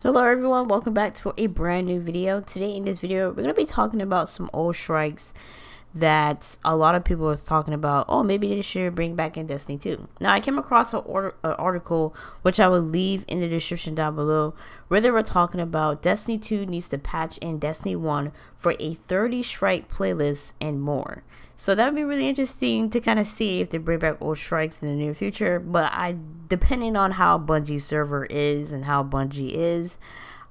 Hello everyone, welcome back to a brand new video. Today in this video, we're going to be talking about some old strikes that a lot of people was talking about. Oh, maybe they should bring back in Destiny 2. Now, I came across an article, which I will leave in the description down below, where they were talking about Destiny 2 needs to patch in Destiny 1 for a 30 strike playlist and more. So that would be really interesting to kind of see if they bring back old strikes in the near future. But depending on how Bungie's server is and how Bungie is,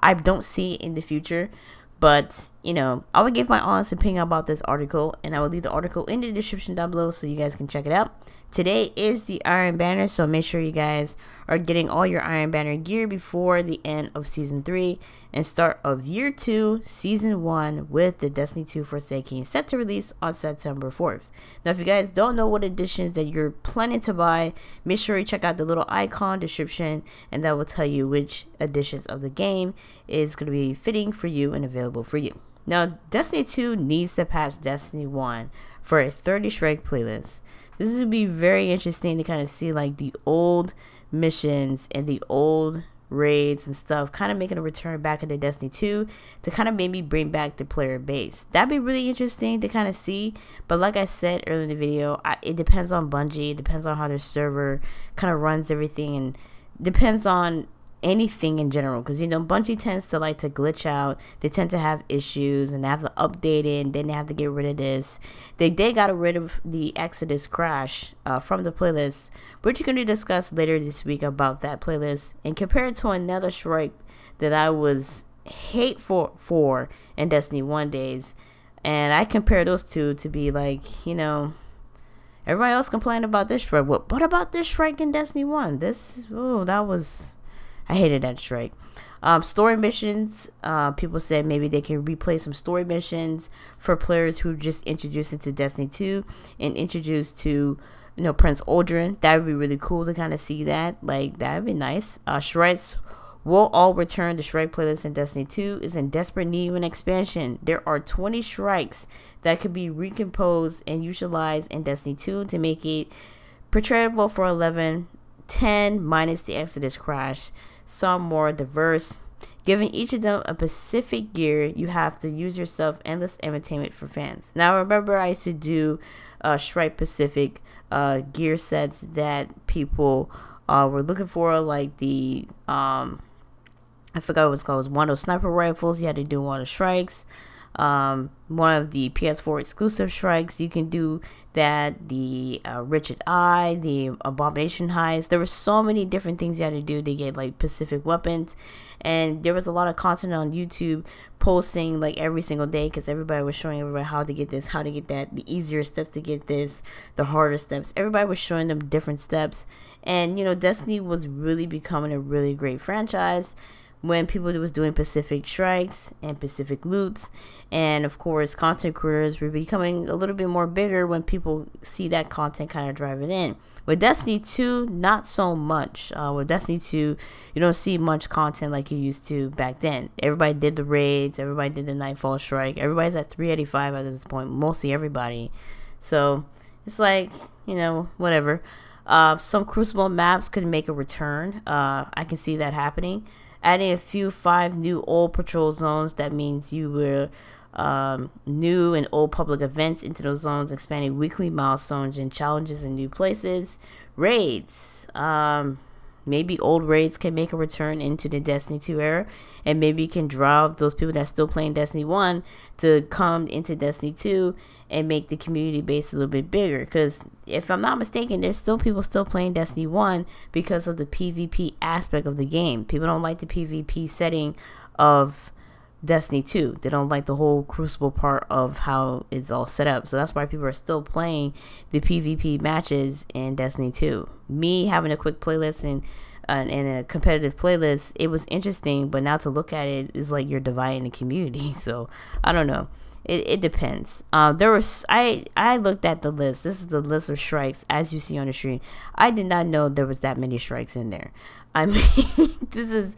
I don't see it in the future. But, you know, I would give my honest opinion about this article, and I will leave the article in the description down below so you guys can check it out. Today is the Iron Banner, so make sure you guys are getting all your Iron Banner gear before the end of Season 3 and start of Year 2, Season 1 with the Destiny 2 Forsaken set to release on September 4th. Now, if you guys don't know what editions that you're planning to buy, make sure you check out the little icon description, and that will tell you which editions of the game is going to be fitting for you and available for you. Now, Destiny 2 needs to patch Destiny 1 for a 30 strike playlist. This would be very interesting to kind of see like the old missions and the old raids and stuff kind of making a return back into Destiny 2 to kind of maybe bring back the player base. That'd be really interesting to kind of see. But like I said earlier in the video, it depends on Bungie. It depends on how their server kind of runs everything, and depends on anything in general, because you know Bungie tends to like to glitch out. They tend to have issues and they have to update it, and then they have to get rid of this. They got rid of the Exodus crash from the playlist, which you're going to discuss later this week about that playlist and compare it to another strike that I was hateful for in Destiny 1 days. And I compare those two to be like, you know, everybody else complained about this strike. What about this strike in Destiny 1? I hated that strike. Story missions, people said maybe they can replay some story missions for players who just introduced into Destiny 2 and introduced to, you know, Prince Aldrin. That would be really cool to kind of see that. Like, that would be nice. Strikes will all return. The strike playlist in Destiny 2 is in desperate need of an expansion. There are 20 strikes that could be recomposed and utilized in Destiny 2 to make it portrayable for 11, 10 minus the Exodus crash. Some more diverse. Giving each of them a specific gear, you have to use yourself endless entertainment for fans. Now, remember, I used to do strike specific gear sets that people were looking for, like the I forgot what it's called. It was one of those sniper rifles. You had to do one of the strikes. One of the PS4 exclusive strikes, you can do that. The Wretched Eye, the Abomination Highs. There were so many different things you had to do to get like Pacific weapons, and there was a lot of content on YouTube posting like every single day, because everybody was showing everybody how to get this, how to get that, the easier steps to get this, the harder steps. Everybody was showing them different steps, and you know, Destiny was really becoming a really great franchise when people was doing Pacific strikes and Pacific loots. And of course, content creators were becoming a little bit more bigger when people see that content kind of driving in. With Destiny 2, not so much. With Destiny 2, you don't see much content like you used to back then. Everybody did the raids, everybody did the Nightfall strike, everybody's at 385 at this point, mostly everybody. So it's like, you know, whatever. Some Crucible maps could make a return. I can see that happening. Adding a few 5 new old patrol zones, that means you will new and old public events into those zones, expanding weekly milestones and challenges in new places. Raids, maybe old raids can make a return into the Destiny 2 era, and maybe you can drive those people that's still playing Destiny 1 to come into Destiny 2 and make the community base a little bit bigger. Because if I'm not mistaken, there's still people still playing Destiny 1 because of the PvP aspect of the game. People don't like the PvP setting of Destiny 2. They don't like the whole Crucible part of how it's all set up. So that's why people are still playing the PvP matches in Destiny 2. Me having a quick playlist and a competitive playlist, it was interesting, but now to look at it is like you're dividing the community. So I don't know. It depends. I looked at the list. This is the list of strikes as you see on the screen. I did not know there was that many strikes in there. I mean, this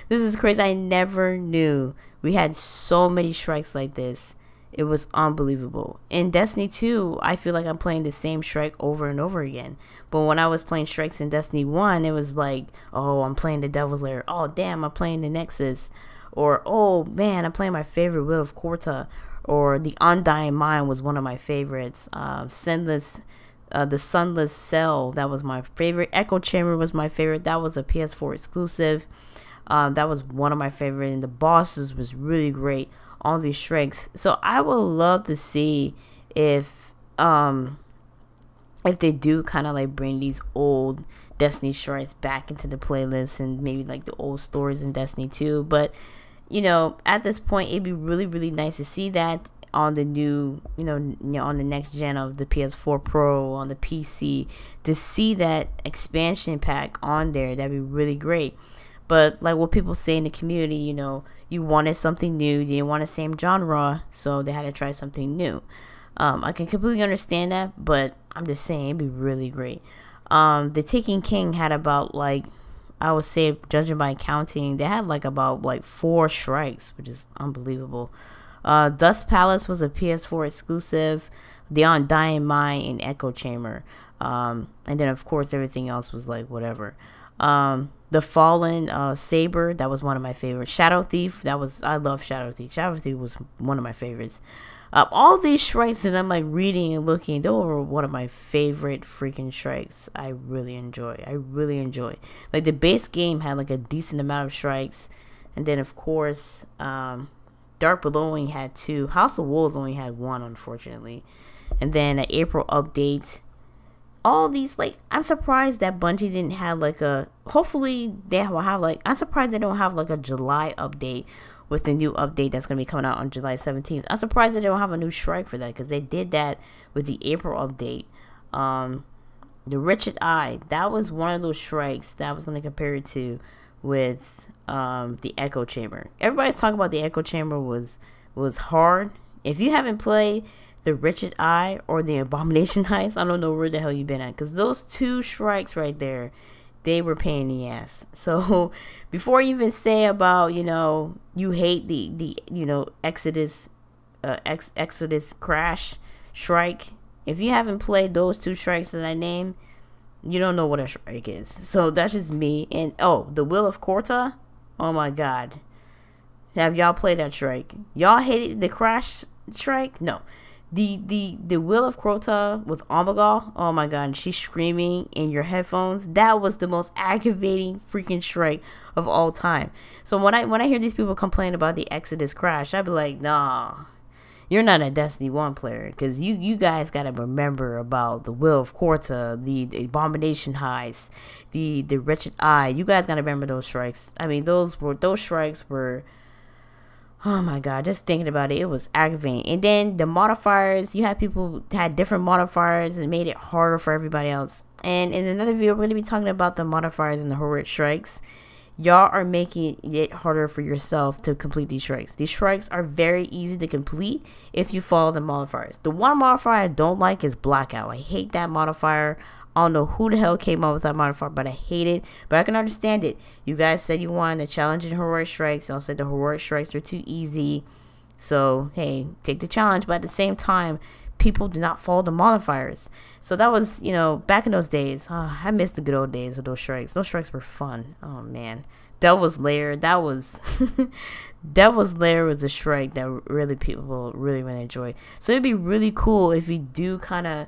is crazy. I never knew we had so many strikes like this It was unbelievable. In Destiny 2, I feel like I'm playing the same Shrike over and over again. But when I was playing Shrikes in Destiny 1, it was like, oh, I'm playing the Devil's Lair. Oh, damn, I'm playing the Nexus. Or, oh, man, I'm playing my favorite Will of Corta. Or the Undying Mind was one of my favorites. The Sunless Cell, that was my favorite. Echo Chamber was my favorite. That was a PS4 exclusive. That was one of my favorite. And the bosses was really great. All these Shreks. So I would love to see if they do kind of like bring these old Destiny Shreks back into the playlist, and maybe like the old stories in Destiny 2. But you know, at this point, it'd be really, really nice to see that on the new, on the next gen of the PS4 Pro, on the PC, to see that expansion pack on there. That'd be really great. But like what people say in the community, you wanted something new, you didn't want the same genre, so they had to try something new. I can completely understand that, but I'm just saying it'd be really great. The Taken King had about, like, I would say, judging by counting, they had like about like 4 Shrikes, which is unbelievable. Dust Palace was a PS4 exclusive. The Undying Mind and Echo Chamber. And then of course everything else was like whatever. The Fallen Saber, that was one of my favorites. Shadow Thief, I love Shadow Thief. Shadow Thief was one of my favorites. All these Shrikes that I'm like reading and looking, they were one of my favorite freaking Shrikes. I really enjoy. Like the base game had like a decent amount of Shrikes, and then of course Dark Below had 2. House of Wolves only had 1, unfortunately. And then an April update. All these, like, I'm surprised that Bungie didn't have like a, hopefully they will have like, I'm surprised they don't have like a July update with the new update that's going to be coming out on July 17th. I'm surprised that they don't have a new Shrike for that, because they did that with the April update. The Wretched Eye, that was one of those Shrikes that I was going to compare it to with the Echo Chamber. Everybody's talking about the Echo Chamber was hard. If you haven't played the Wretched Eye or the Abomination Heist, I don't know where the hell you've been at, because those 2 Shrikes right there, they were pain in the ass. So before you even say about, you hate the Exodus Crash Shrike, if you haven't played those 2 Shrikes that I named, you don't know what a Shrike is. So that's just me. And the Will of Corta, oh my god, have y'all played that Shrike? Y'all hated the Crash Shrike? No. The Will of Crota with Omegal, oh my god, and she's screaming in your headphones. That was the most aggravating freaking Shrike of all time. So when I hear these people complain about the Exodus Crash, I'd be like, nah, you're not a Destiny 1 player, because you guys gotta remember about the Will of Corta, the Abomination Heist, the Wretched Eye. You guys gotta remember those Shrikes. I mean, those Shrikes were, oh my god, just thinking about it, it was aggravating. And then the modifiers, you had people had different modifiers and it made it harder for everybody else. And in another video, we're going to be talking about the modifiers and the heroic Shrikes. Y'all are making it harder for yourself to complete these Shrikes. These Shrikes are very easy to complete if you follow the modifiers. The one modifier I don't like is Blackout. I hate that modifier. I don't know who the hell came up with that modifier, but I hate it. But I can understand it. You guys said you wanted the challenging heroic Shrikes. Y'all said the heroic Shrikes are too easy. So, hey, take the challenge. But at the same time, people do not follow the modifiers. So that was, back in those days. Oh, I miss the good old days with those Shrikes. Those Shrikes were fun. Oh, man. Devil's Lair, that was... Devil's Lair was a Shrike that really people really enjoy. So it'd be really cool if we do kind of...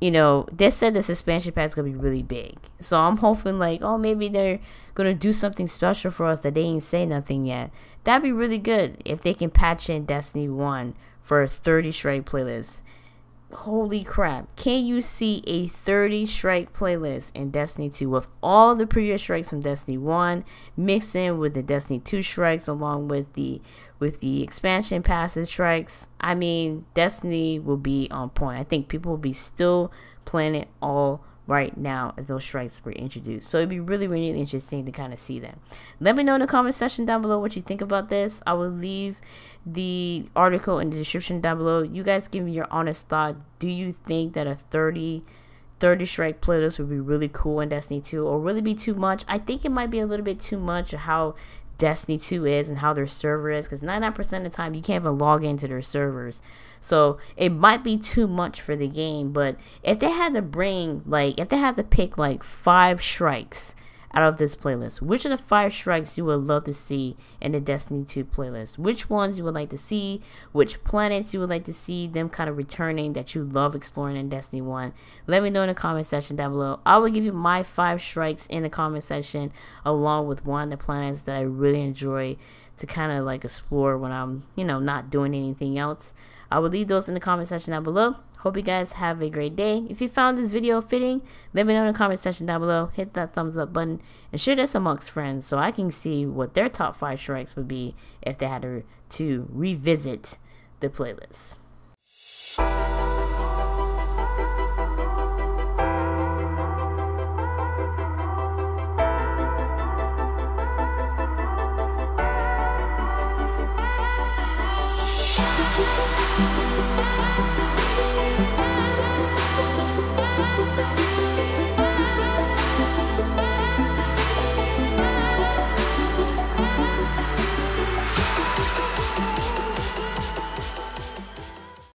they said this expansion pack is going to be really big. So I'm hoping like, oh, maybe they're going to do something special for us that they ain't say nothing yet. That'd be really good if they can patch in Destiny 1 for a 30 Shrike playlist. Holy crap. Can you see a 30 Shrike playlist in Destiny 2 with all the previous Shrikes from Destiny 1 mixed in with the Destiny 2 Shrikes along with the expansion passes Shrikes? I mean, Destiny will be on point. I think people will be still playing it all right now if those Shrikes were introduced. So it'd be really, really interesting to kind of see that. Let me know in the comment section down below what you think about this. I will leave the article in the description down below. You guys give me your honest thought. Do you think that a 30 Shrike playlist would be really cool in Destiny 2, or will it be too much? I think it might be a little bit too much of how Destiny 2 is and how their server is, because 99% of the time you can't even log into their servers. So it might be too much for the game, but if they had to bring, like, if they had to pick like 5 strikes out of this playlist, which are the 5 strikes you would love to see in the Destiny 2 playlist? Which ones you would like to see? Which planets you would like to see them kind of returning that you love exploring in Destiny 1? Let me know in the comment section down below. I will give you my 5 strikes in the comment section, along with one of the planets that I really enjoy to kind of like explore when I'm, you know, not doing anything else. I will leave those in the comment section down below. Hope you guys have a great day. If you found this video fitting, let me know in the comment section down below. Hit that thumbs up button and share this amongst friends so I can see what their top 5 strikes would be if they had to revisit the playlist.